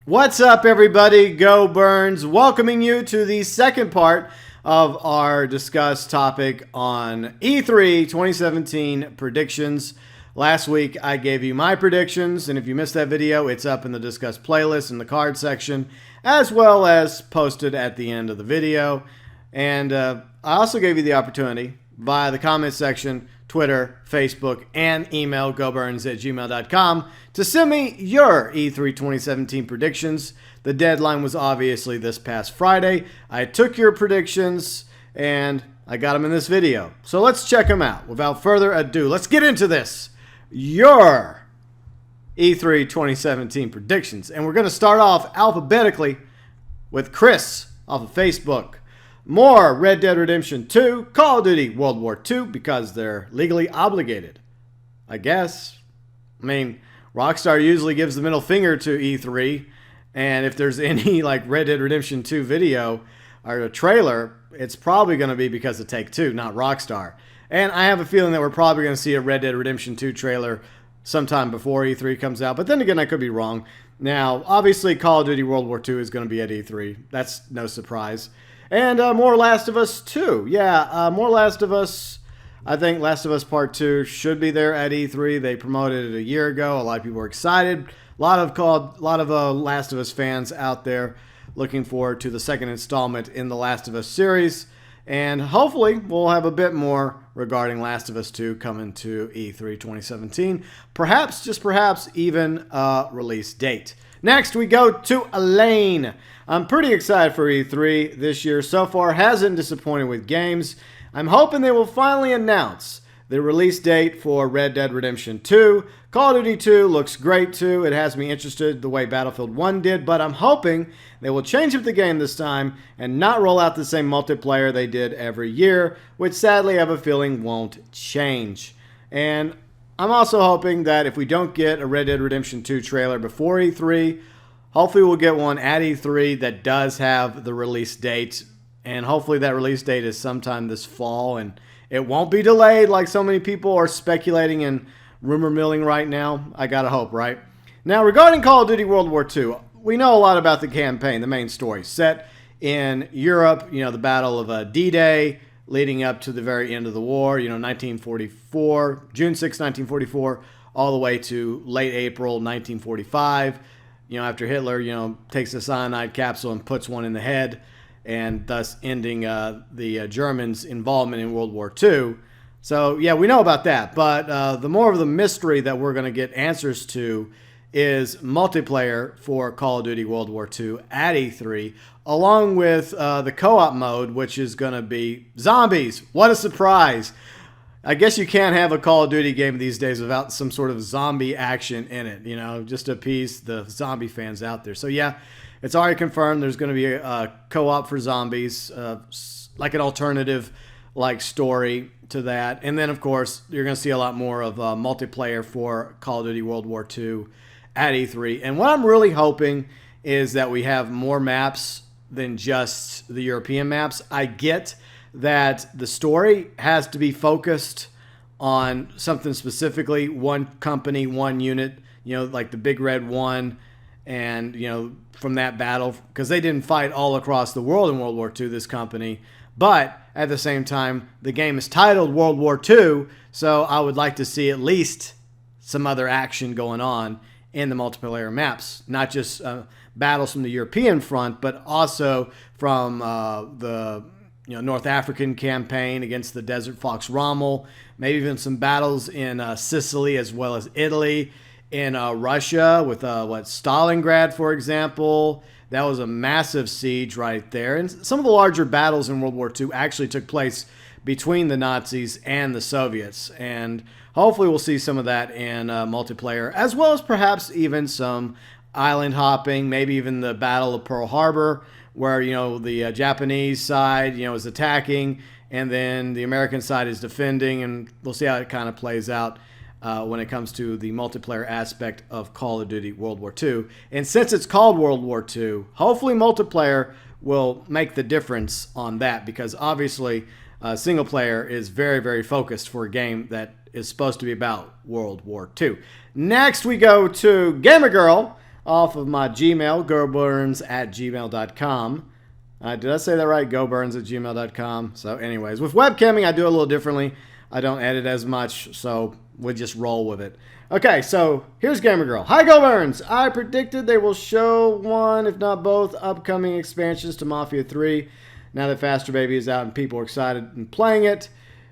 What's up, everybody? GeauxBurns welcoming you to the second part of our discussed topic on E3 2017 predictions. Last week, I gave you my predictions, and if you missed that video, it's up in the discussed playlist in the card section, as well as posted at the end of the video. And I also gave you the opportunity via the comment section, Twitter, Facebook, and email GeauxBurns@gmail.com to send me your E3 2017 predictions. The deadline was obviously this past Friday. I took your predictions and I got them in this video. So let's check them out. Without further ado, let's get into this. Your E3 2017 predictions. And we're going to start off alphabetically with Chris off of Facebook. More Red Dead Redemption 2, Call of Duty World War II because they're legally obligated. I guess. I mean, Rockstar usually gives the middle finger to E3, and if there's any like Red Dead Redemption 2 video or a trailer, it's probably going to be because of Take-Two, not Rockstar. And I have a feeling that we're probably going to see a Red Dead Redemption 2 trailer sometime before E3 comes out, but then again, I could be wrong. Now, obviously, Call of Duty World War II is going to be at E3. That's no surprise. And more Last of Us 2. Yeah, more Last of Us. I think Last of Us Part 2 should be there at E3. They promoted it a year ago. A lot of people were excited. A lot of Last of Us fans out there looking forward to the second installment in the Last of Us series. And hopefully we'll have a bit more regarding Last of Us 2 coming to E3 2017. Perhaps, just perhaps, even a release date. Next, we go to Elaine. I'm pretty excited for E3 this year. So far, hasn't disappointed with games. I'm hoping they will finally announce the release date for Red Dead Redemption 2. Call of Duty 2 looks great too. It has me interested the way Battlefield 1 did, but I'm hoping they will change up the game this time and not roll out the same multiplayer they did every year, which sadly I have a feeling won't change. And I'm also hoping that if we don't get a Red Dead Redemption 2 trailer before E3, hopefully we'll get one at E3 that does have the release date. And hopefully that release date is sometime this fall. And it won't be delayed like so many people are speculating and rumor milling right now. I gotta hope, right? Now, regarding Call of Duty World War II, we know a lot about the campaign, the main story. Set in Europe, you know, the Battle of D-Day, leading up to the very end of the war, you know, 1944, June 6, 1944, all the way to late April 1945, you know, after Hitler, you know, takes a cyanide capsule and puts one in the head, and thus ending the Germans' involvement in World War II. So, yeah, we know about that, but the more of the mystery that we're going to get answers to is multiplayer for Call of Duty World War II at E3, along with the co-op mode, which is going to be zombies. What a surprise. I guess you can't have a Call of Duty game these days without some sort of zombie action in it, you know, just to appease the zombie fans out there. So, yeah, it's already confirmed there's going to be a co-op for zombies, like an alternative-like story to that. And then, of course, you're going to see a lot more of multiplayer for Call of Duty World War II at E3. And what I'm really hoping is that we have more maps than just the European maps. I get that the story has to be focused on something specifically, one company, one unit, you know, like the Big Red One, and, you know, from that battle, because they didn't fight all across the world in World War II, this company. But at the same time, the game is titled World War II, so I would like to see at least some other action going on in the multiplayer maps, not just battles from the European front, but also from the North African campaign against the Desert Fox Rommel, maybe even some battles in Sicily as well as Italy, in Russia with Stalingrad, for example. That was a massive siege right there. And some of the larger battles in World War II actually took place between the Nazis and the Soviets. And hopefully we'll see some of that in multiplayer, as well as perhaps even some island hopping, maybe even the Battle of Pearl Harbor, where, you know, the Japanese side, you know, is attacking, and then the American side is defending, and we'll see how it kind of plays out when it comes to the multiplayer aspect of Call of Duty World War II. And since it's called World War II, hopefully multiplayer will make the difference on that, because obviously single player is very, very focused for a game that is supposed to be about World War II. Next, we go to Gamer Girl off of my Gmail, GeauxBurns@gmail.com. Did I say that right? GeauxBurns@gmail.com. So anyways, with webcamming, I do it a little differently. I don't edit as much, so we just roll with it. Okay, so here's Gamer Girl. Hi, GeauxBurns. I predicted they will show one, if not both, upcoming expansions to Mafia 3. Now that Faster Baby is out and people are excited and playing it,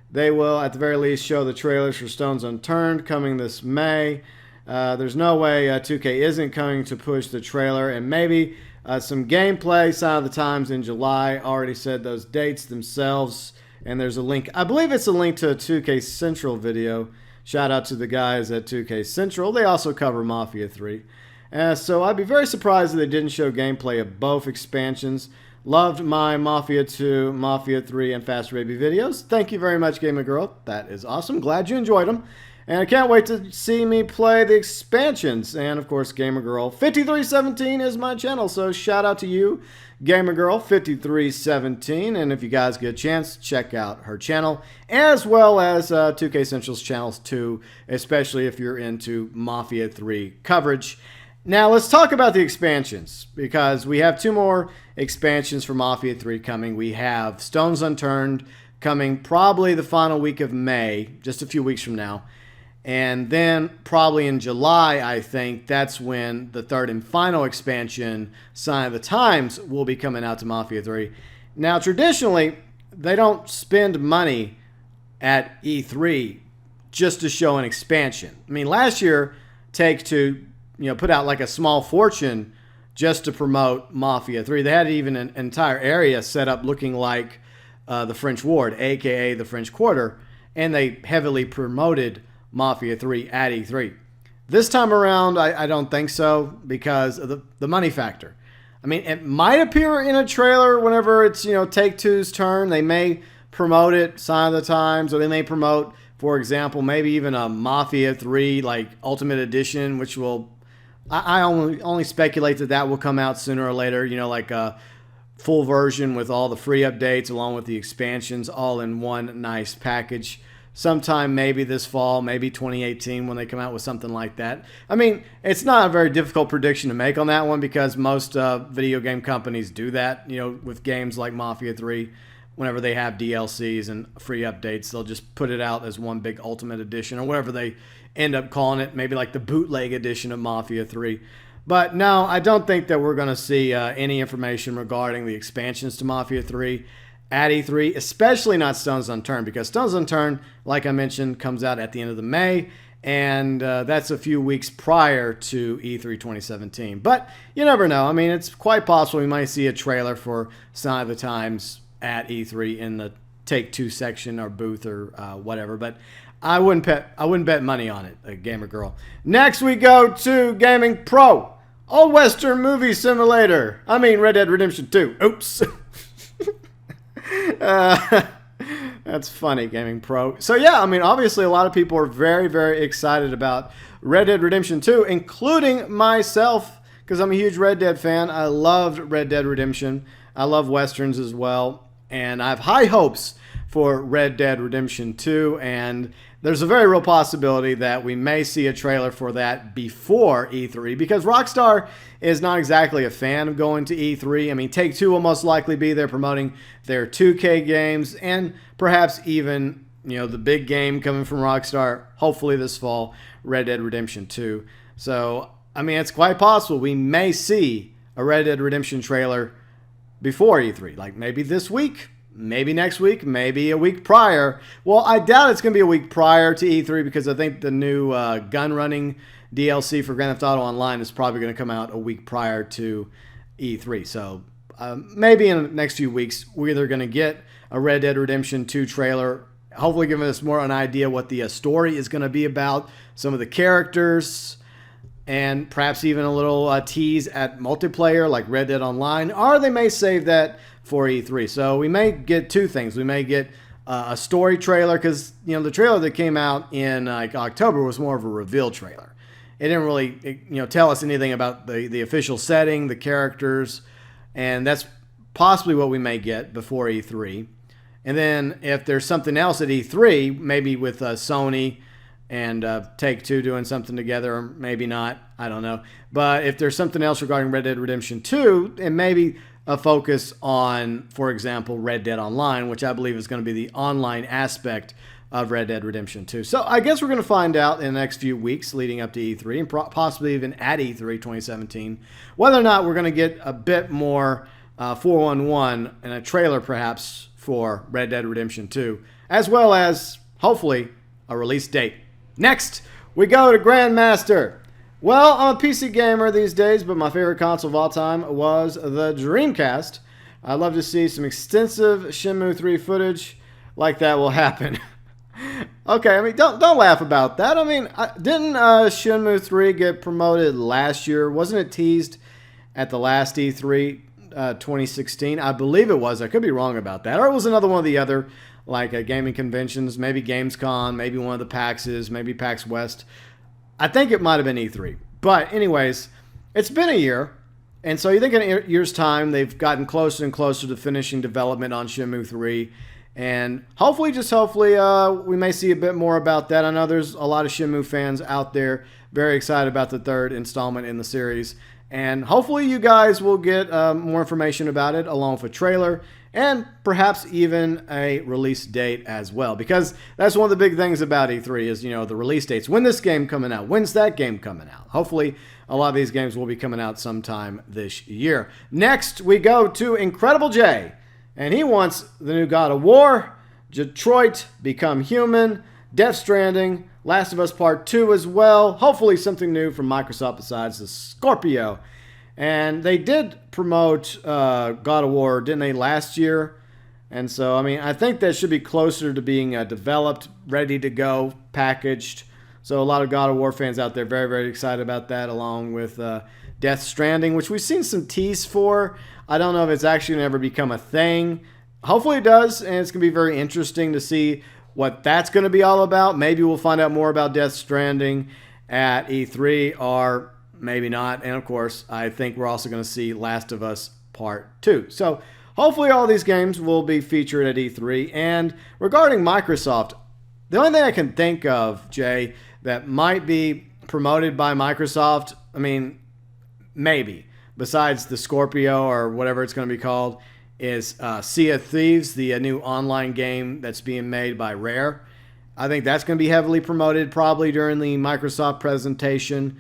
they will, at the very least, show the trailers for Stones Unturned coming this May. There's no way 2K isn't coming to push the trailer, and maybe some gameplay. Sign of the Times in July already said those dates themselves, and there's a link. I believe it's a link to a 2K Central video. Shout out to the guys at 2K Central. They also cover Mafia 3. So I'd be very surprised if they didn't show gameplay of both expansions. Loved my Mafia 2, Mafia 3, and Faster Baby videos. Thank you very much, Gamer Girl. That is awesome. Glad you enjoyed them. And I can't wait to see me play the expansions. And, of course, Gamer Girl 5317 is my channel. So shout out to you, Gamer Girl 5317. And if you guys get a chance, check out her channel, as well as 2K Central's channels too, especially if you're into Mafia 3 coverage. Now, let's talk about the expansions, because we have two more expansions for Mafia 3 coming. We have Stones Unturned coming probably the final week of May, just a few weeks from now. And then probably in July, I think, that's when the third and final expansion, Sign of the Times, will be coming out to Mafia 3. Now, traditionally, they don't spend money at E3 just to show an expansion. I mean, last year, Take-Two put out like a small fortune just to promote Mafia 3. They had even an entire area set up looking like the French Ward, a.k.a. the French Quarter, and they heavily promoted Mafia 3 at E3. This time around, I don't think so, because of the money factor. I mean, it might appear in a trailer whenever it's, Take-Two's turn. They may promote it, Sign of the Times, or they may promote, for example, maybe even a Mafia 3 like Ultimate Edition, which will, I only speculate that will come out sooner or later, like a full version with all the free updates along with the expansions all in one nice package. Sometime maybe this fall, maybe 2018 when they come out with something like that. I mean, it's not a very difficult prediction to make on that one, because most video game companies do that, with games like Mafia 3. Whenever they have DLCs and free updates, they'll just put it out as one big Ultimate Edition, or whatever they end up calling it, maybe like the bootleg edition of Mafia 3. But no, I don't think that we're going to see any information regarding the expansions to Mafia 3 at E3, especially not Stones Unturned, because Stones Unturned, like I mentioned, comes out at the end of the May, and that's a few weeks prior to E3 2017. But you never know. I mean, it's quite possible we might see a trailer for Sign of the Times at E3 in the Take-Two section or booth or whatever. But I wouldn't bet money on it, Gamer Girl. Next we go to Gaming Pro, Old Western Movie Simulator. I mean Red Dead Redemption 2. Oops. That's funny, Gaming Pro. So yeah, I mean, obviously a lot of people are very, very excited about Red Dead Redemption 2, including myself, because I'm a huge Red Dead fan. I loved Red Dead Redemption. I love Westerns as well, and I have high hopes for Red Dead Redemption 2, and there's a very real possibility that we may see a trailer for that before E3, because Rockstar is not exactly a fan of going to E3. I mean, Take-Two will most likely be there promoting their 2K games, and perhaps even, the big game coming from Rockstar, hopefully this fall, Red Dead Redemption 2. So, I mean, it's quite possible we may see a Red Dead Redemption trailer before E3, like maybe this week, maybe next week, maybe a week prior. Well, I doubt it's going to be a week prior to E3, because I think the new gun running DLC for Grand Theft Auto Online is probably going to come out a week prior to E3. So maybe in the next few weeks, we're either going to get a Red Dead Redemption 2 trailer, hopefully giving us more an idea what the story is going to be about, some of the characters, and perhaps even a little tease at multiplayer like Red Dead Online, or they may save that for E3. So we may get two things. We may get a story trailer, because the trailer that came out in October was more of a reveal trailer. It didn't really tell us anything about the official setting, the characters, and that's possibly what we may get before E3. And then if there's something else at E3, maybe with Sony and Take-Two doing something together, or maybe not. I don't know. But if there's something else regarding Red Dead Redemption 2, and maybe a focus on, for example, Red Dead Online, which I believe is going to be the online aspect of Red Dead Redemption 2. So I guess we're going to find out in the next few weeks leading up to E3 and possibly even at E3 2017 whether or not we're going to get a bit more 411 and a trailer perhaps for Red Dead Redemption 2, as well as hopefully a release date. Next, we go to Grandmaster. Well, I'm a PC gamer these days, but my favorite console of all time was the Dreamcast. I'd love to see some extensive Shenmue 3 footage like that will happen. Okay, I mean, don't laugh about that. I mean, didn't Shenmue 3 get promoted last year? Wasn't it teased at the last E3 2016? I believe it was. I could be wrong about that. Or it was another one of the other like gaming conventions, maybe Gamescom, maybe one of the PAXs, maybe PAX West. I think it might have been E3. But anyways, it's been a year. And so you think in a year's time, they've gotten closer and closer to finishing development on Shenmue 3. And hopefully, we may see a bit more about that. I know there's a lot of Shenmue fans out there very excited about the third installment in the series. And hopefully you guys will get more information about it along with a trailer and perhaps even a release date as well. Because that's one of the big things about E3 is, the release dates. When this game coming out? When's that game coming out? Hopefully a lot of these games will be coming out sometime this year. Next, we go to IncredibleJ. And he wants the new God of War, Detroit, Become Human, Death Stranding, Last of Us Part 2 as well. Hopefully something new from Microsoft besides the Scorpio. And they did promote God of War, didn't they, last year? And so, I mean, I think that should be closer to being developed, ready to go, packaged. So a lot of God of War fans out there very, very excited about that, along with Death Stranding, which we've seen some tease for. I don't know if it's actually going to ever become a thing. Hopefully it does, and it's going to be very interesting to see what that's going to be all about. Maybe we'll find out more about Death Stranding at E3, or maybe not. And, of course, I think we're also going to see Last of Us Part 2. So hopefully all these games will be featured at E3. And regarding Microsoft, the only thing I can think of, Jay, that might be promoted by Microsoft, I mean, maybe, besides the Scorpio or whatever it's going to be called, is Sea of Thieves, the new online game that's being made by Rare. I think that's going to be heavily promoted probably during the Microsoft presentation.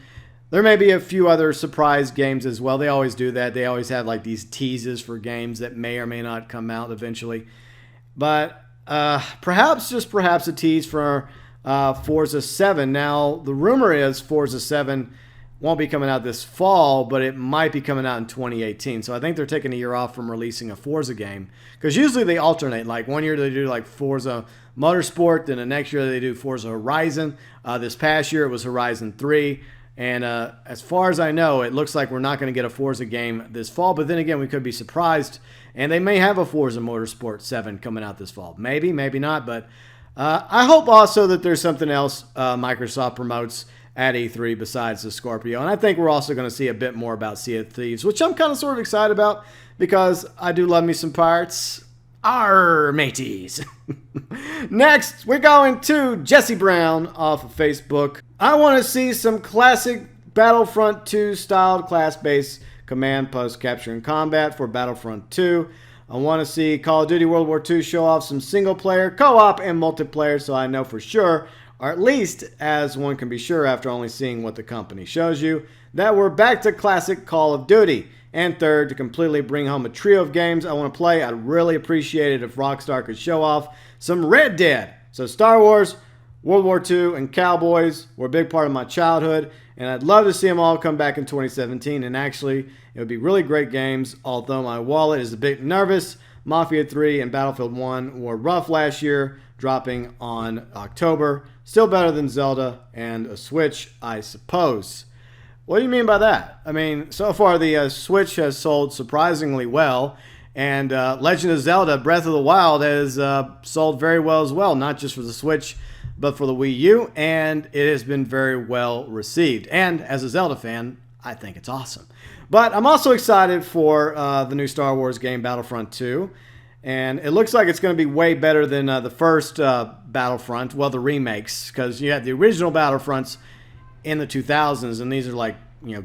There may be a few other surprise games as well. They always do that. They always have like these teases for games that may or may not come out eventually. But perhaps a tease for Forza 7. Now, the rumor is Forza 7 won't be coming out this fall, but it might be coming out in 2018. So I think they're taking a year off from releasing a Forza game, because usually they alternate. Like one year they do like Forza Motorsport, then the next year they do Forza Horizon. This past year it was Horizon 3. And as far as I know, it looks like we're not going to get a Forza game this fall. But then again, we could be surprised. And they may have a Forza Motorsport 7 coming out this fall. Maybe, maybe not. But I hope also that there's something else Microsoft promotes at E3 besides the Scorpio. And I think we're also going to see a bit more about Sea of Thieves, which I'm kind of sort of excited about because I do love me some pirates. Arr, mateys. Next, we're going to Jesse Brown off of Facebook. I want to see some classic Battlefront 2 styled class-based command post capture and combat for Battlefront 2. I want to see Call of Duty World War II show off some single-player, co-op, and multiplayer so I know for sure, or at least as one can be sure after only seeing what the company shows you, that we're back to classic Call of Duty. And third, to completely bring home a trio of games I want to play, I'd really appreciate it if Rockstar could show off some Red Dead. So Star Wars, World War II, and Cowboys were a big part of my childhood, and I'd love to see them all come back in 2017. And actually, it would be really great games, although my wallet is a bit nervous. Mafia 3 and Battlefield 1 were rough last year, dropping on October. Still better than Zelda and a Switch, I suppose. What do you mean by that? I mean, so far the Switch has sold surprisingly well, and Legend of Zelda Breath of the Wild has sold very well as well, not just for the Switch, but for the Wii U, and it has been very well received. And as a Zelda fan, I think it's awesome. But I'm also excited for the new Star Wars game, Battlefront 2. And it looks like it's going to be way better than the first Battlefront, well, the remakes, because you had the original Battlefronts in the 2000s, and these are like,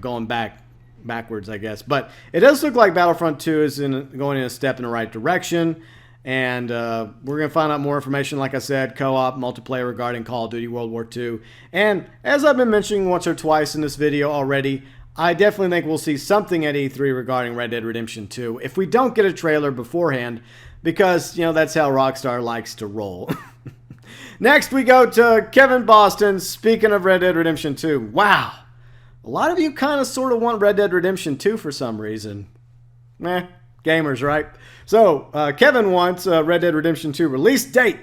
going backwards, I guess. But it does look like Battlefront 2 is going in a step in the right direction. And we're going to find out more information, like I said, co-op, multiplayer regarding Call of Duty World War II. And as I've been mentioning once or twice in this video already, I definitely think we'll see something at E3 regarding Red Dead Redemption 2 if we don't get a trailer beforehand, because, that's how Rockstar likes to roll. Next, we go to Kevin Boston. Speaking of Red Dead Redemption 2, wow. A lot of you kind of sort of want Red Dead Redemption 2 for some reason. Gamers, right? So, Kevin wants Red Dead Redemption 2 release date.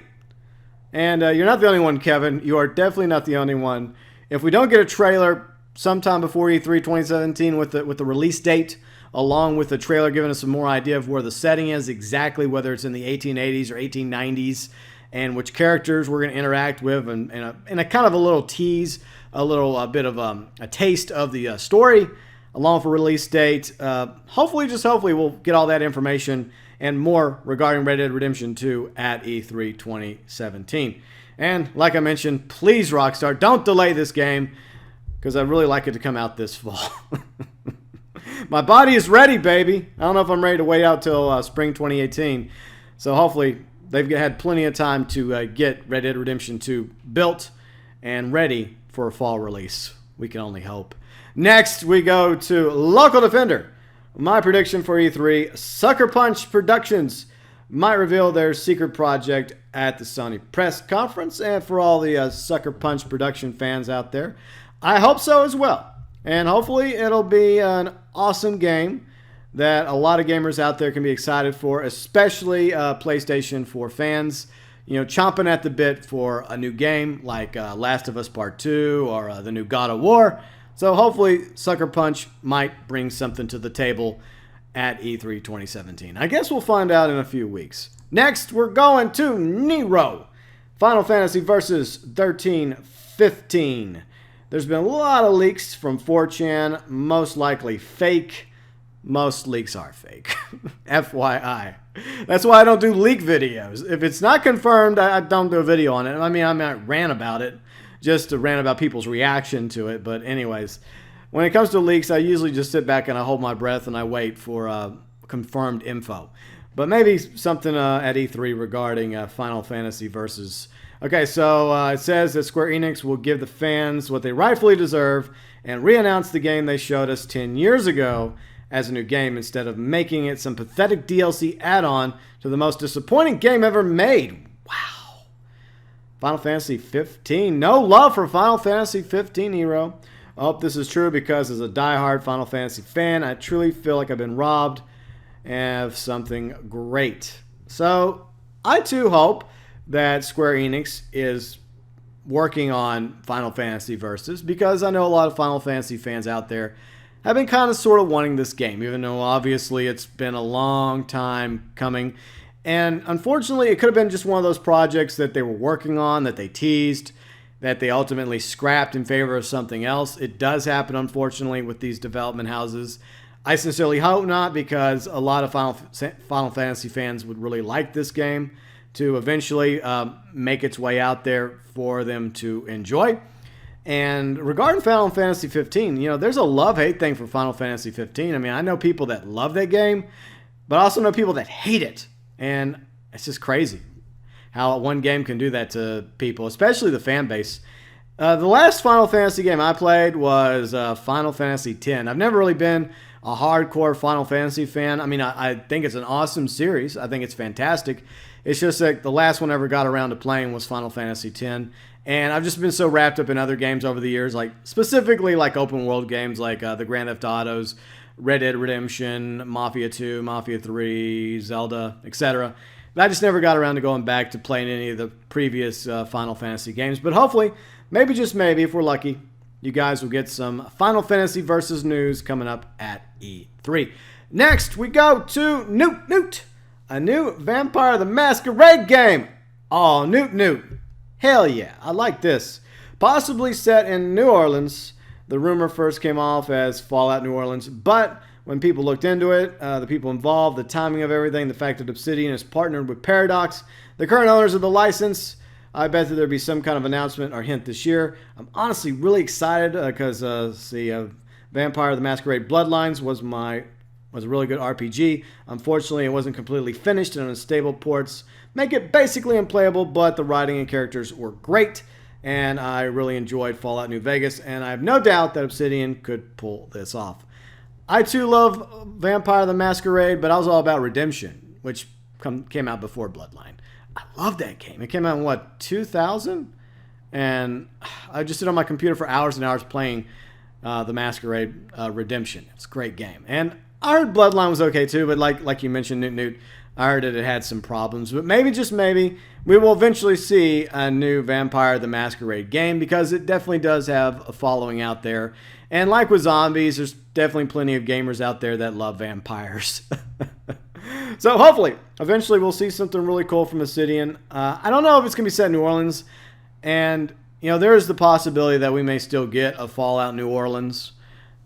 And you're not the only one, Kevin. You are definitely not the only one. If we don't get a trailer sometime before E3 2017 with the release date, along with the trailer giving us some more idea of where the setting is exactly, whether it's in the 1880s or 1890s, and which characters we're going to interact with, and a kind of a little tease, a bit of a taste of the story, along for release date. Hopefully we'll get all that information and more regarding Red Dead Redemption 2 at E3 2017. And like I mentioned, please, Rockstar, don't delay this game, because I'd really like it to come out this fall. My body is ready, baby. I don't know if I'm ready to wait out till spring 2018. So hopefully they've had plenty of time to get Red Dead Redemption 2 built and ready for a fall release. We can only hope. Next, we go to Local Defender. My prediction for E3, Sucker Punch Productions might reveal their secret project at the Sony press conference. And for all the Sucker Punch production fans out there, I hope so as well. And hopefully it'll be an awesome game that a lot of gamers out there can be excited for, especially PlayStation 4 fans, chomping at the bit for a new game like Last of Us Part 2 or the new God of War. So hopefully Sucker Punch might bring something to the table at E3 2017. I guess we'll find out in a few weeks. Next, we're going to Nero. Final Fantasy Versus 1315. There's been a lot of leaks from 4chan, most likely fake. Most leaks are fake. FYI. That's why I don't do leak videos. If it's not confirmed, I don't do a video on it. I might rant about it, just to rant about people's reaction to it. But anyways, when it comes to leaks, I usually just sit back and I hold my breath and I wait for confirmed info. But maybe something at E3 regarding Final Fantasy Versus. Okay, so it says that Square Enix will give the fans what they rightfully deserve and re-announce the game they showed us 10 years ago as a new game instead of making it some pathetic DLC add-on to the most disappointing game ever made. Wow. Final Fantasy 15. No love for Final Fantasy 15, Hero. I hope this is true, because as a diehard Final Fantasy fan, I truly feel like I've been robbed of something great. So, I too hope that Square Enix is working on Final Fantasy Versus, because I know a lot of Final Fantasy fans out there have been kind of sort of wanting this game, even though obviously it's been a long time coming. And unfortunately, it could have been just one of those projects that they were working on, that they teased, that they ultimately scrapped in favor of something else. It does happen, unfortunately, with these development houses. I sincerely hope not, because a lot of Final Fantasy fans would really like this game to eventually make its way out there for them to enjoy. And regarding Final Fantasy 15, there's a love-hate thing for Final Fantasy 15. I know people that love that game, but I also know people that hate it. And it's just crazy how one game can do that to people, especially the fan base. The last Final Fantasy game I played was Final Fantasy X. I've never really been a hardcore Final Fantasy fan. I think it's an awesome series. I think it's fantastic. It's just that the last one I ever got around to playing was Final Fantasy X. And I've just been so wrapped up in other games over the years, like specifically like open world games like the Grand Theft Autos, Red Dead Redemption, Mafia 2, Mafia 3, Zelda, etc. I just never got around to going back to playing any of the previous Final Fantasy games. But hopefully, maybe just maybe, if we're lucky, you guys will get some Final Fantasy Versus news coming up at E3. Next, we go to Newt, a new Vampire the Masquerade game. Oh, Newt. Hell yeah, I like this. Possibly set in New Orleans. The rumor first came off as Fallout New Orleans, but when people looked into it, the people involved, the timing of everything, the fact that Obsidian has partnered with Paradox, the current owners of the license. I bet that there'll be some kind of announcement or hint this year. I'm honestly really excited because Vampire the Masquerade Bloodlines was a really good RPG. Unfortunately, it wasn't completely finished and unstable ports make it basically unplayable, but the writing and characters were great, and I really enjoyed Fallout New Vegas, and I have no doubt that Obsidian could pull this off. I too love Vampire the Masquerade, but I was all about Redemption, which came out before Bloodline. I love that game. It came out in, what, 2000? And I just sit on my computer for hours and hours playing the Masquerade Redemption. It's a great game. And I heard Bloodline was okay too, but like you mentioned, Newt, I heard that it had some problems. But maybe, just maybe, we will eventually see a new Vampire the Masquerade game, because it definitely does have a following out there. And like with zombies, there's definitely plenty of gamers out there that love vampires. So hopefully, eventually we'll see something really cool from Obsidian. I don't know if it's going to be set in New Orleans. And, you know, there is the possibility that we may still get a Fallout New Orleans.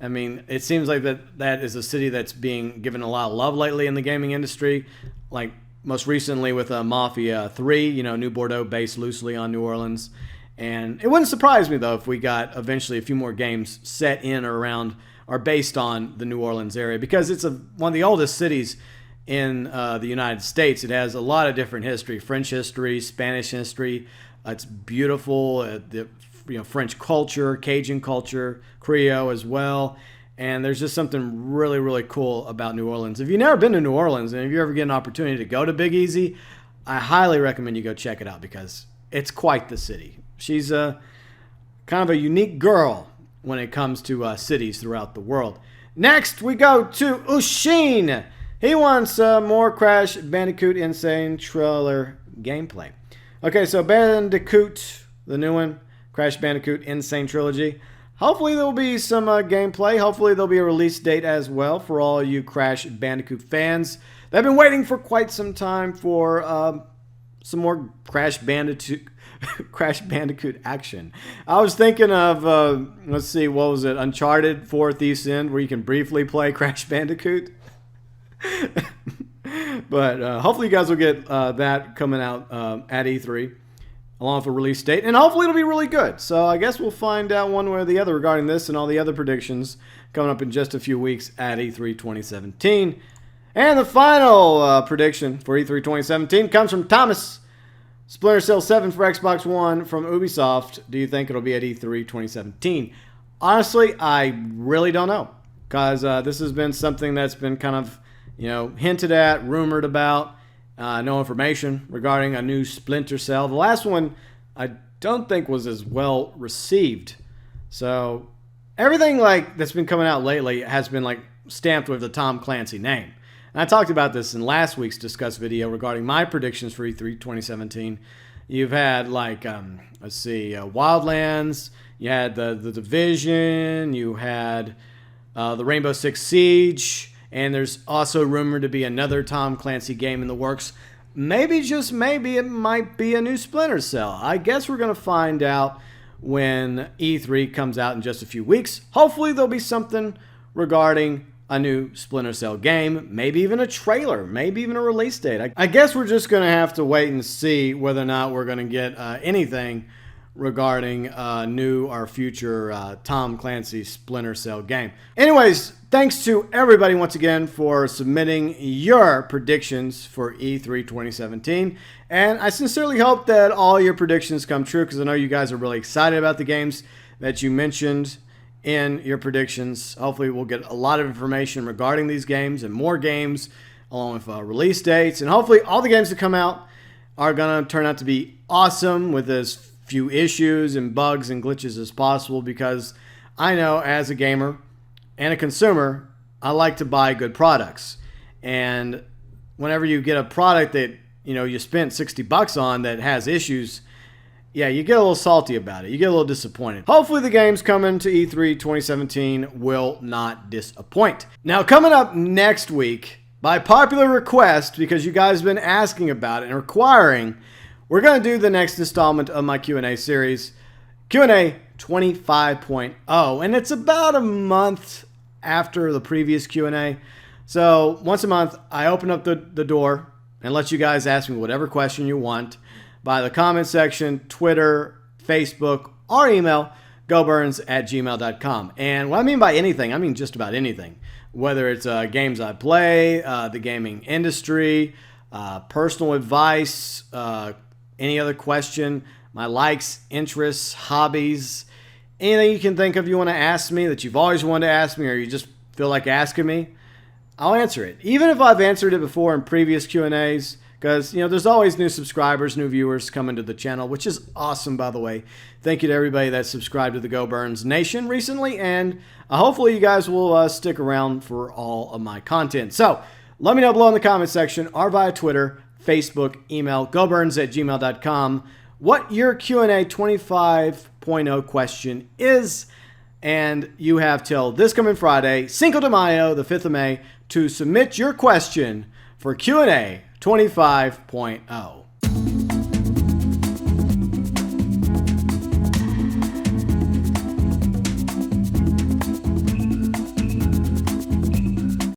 I mean, it seems like that is a city that's being given a lot of love lately in the gaming industry. Like most recently with Mafia 3, you know, New Bordeaux based loosely on New Orleans. And it wouldn't surprise me, though, if we got eventually a few more games set in or around or based on the New Orleans area, because it's one of the oldest cities in the United States. It has a lot of different history, French history, Spanish history. It's beautiful, the French culture, Cajun culture, Creole as well. And there's just something really, really cool about New Orleans. If you've never been to New Orleans, and if you ever get an opportunity to go to Big Easy, I highly recommend you go check it out, because it's quite the city. She's kind of a unique girl when it comes to cities throughout the world. Next, we go to Ushin. He wants more Crash Bandicoot Insane Trailer gameplay. Okay, so Bandicoot, the new one, Crash Bandicoot Insane Trilogy. Hopefully there will be some gameplay. Hopefully there'll be a release date as well for all you Crash Bandicoot fans. They've been waiting for quite some time for some more Crash Bandicoot action. I was thinking of, let's see, what was it? Uncharted 4 Thief's End, where you can briefly play Crash Bandicoot. But hopefully you guys will get that coming out at E3, along with a release date, and hopefully it'll be really good. So I guess we'll find out one way or the other regarding this and all the other predictions coming up in just a few weeks at E3 2017. And the final prediction for E3 2017 comes from Thomas. Splinter Cell 7 for Xbox One from Ubisoft. Do you think it'll be at E3 2017? Honestly, I really don't know, because this has been something that's been kind of, hinted at, rumored about. No information regarding a new Splinter Cell. The last one I don't think was as well received. So everything that's been coming out lately has been stamped with the Tom Clancy name. And I talked about this in last week's Discuss video regarding my predictions for E3 2017. You've had Wildlands, you had the Division, you had the Rainbow Six Siege, and there's also rumored to be another Tom Clancy game in the works. Maybe, just maybe, it might be a new Splinter Cell. I guess we're going to find out when E3 comes out in just a few weeks. Hopefully there'll be something regarding a new Splinter Cell game, maybe even a trailer, maybe even a release date. I guess we're just going to have to wait and see whether or not we're going to get anything regarding new or future Tom Clancy Splinter Cell game. Anyways, thanks to everybody once again for submitting your predictions for E3 2017. And I sincerely hope that all your predictions come true, because I know you guys are really excited about the games that you mentioned in your predictions. Hopefully we'll get a lot of information regarding these games and more games, along with release dates. And hopefully all the games that come out are going to turn out to be awesome, with as few issues and bugs and glitches as possible, because I know as a gamer and a consumer, I like to buy good products. And whenever you get a product that you spent $60 on that has issues, yeah, you get a little salty about it. You get a little disappointed. Hopefully the games coming to E3 2017 will not disappoint. Now, coming up next week, by popular request, because you guys have been asking about it and requiring, we're going to do the next installment of my Q&A series, Q&A 25.0. And it's about a month after the previous Q&A. So once a month, I open up the door and let you guys ask me whatever question you want by the comment section, Twitter, Facebook, or email, GeauxBurns@gmail.com. And what I mean by anything, I mean just about anything. Whether it's games I play, the gaming industry, personal advice, any other question, my likes, interests, hobbies, anything you can think of you want to ask me that you've always wanted to ask me or you just feel like asking me, I'll answer it. Even if I've answered it before in previous Q&As, because, there's always new subscribers, new viewers coming to the channel, which is awesome, by the way. Thank you to everybody that subscribed to the GeauxBurns Nation recently, and hopefully you guys will stick around for all of my content. So let me know below in the comment section or via Twitter, Facebook, email, GeauxBurns@gmail.com, what your Q&A 25.0 question is. And you have till this coming Friday, Cinco de Mayo, the 5th of May, to submit your question for Q&A 25.0.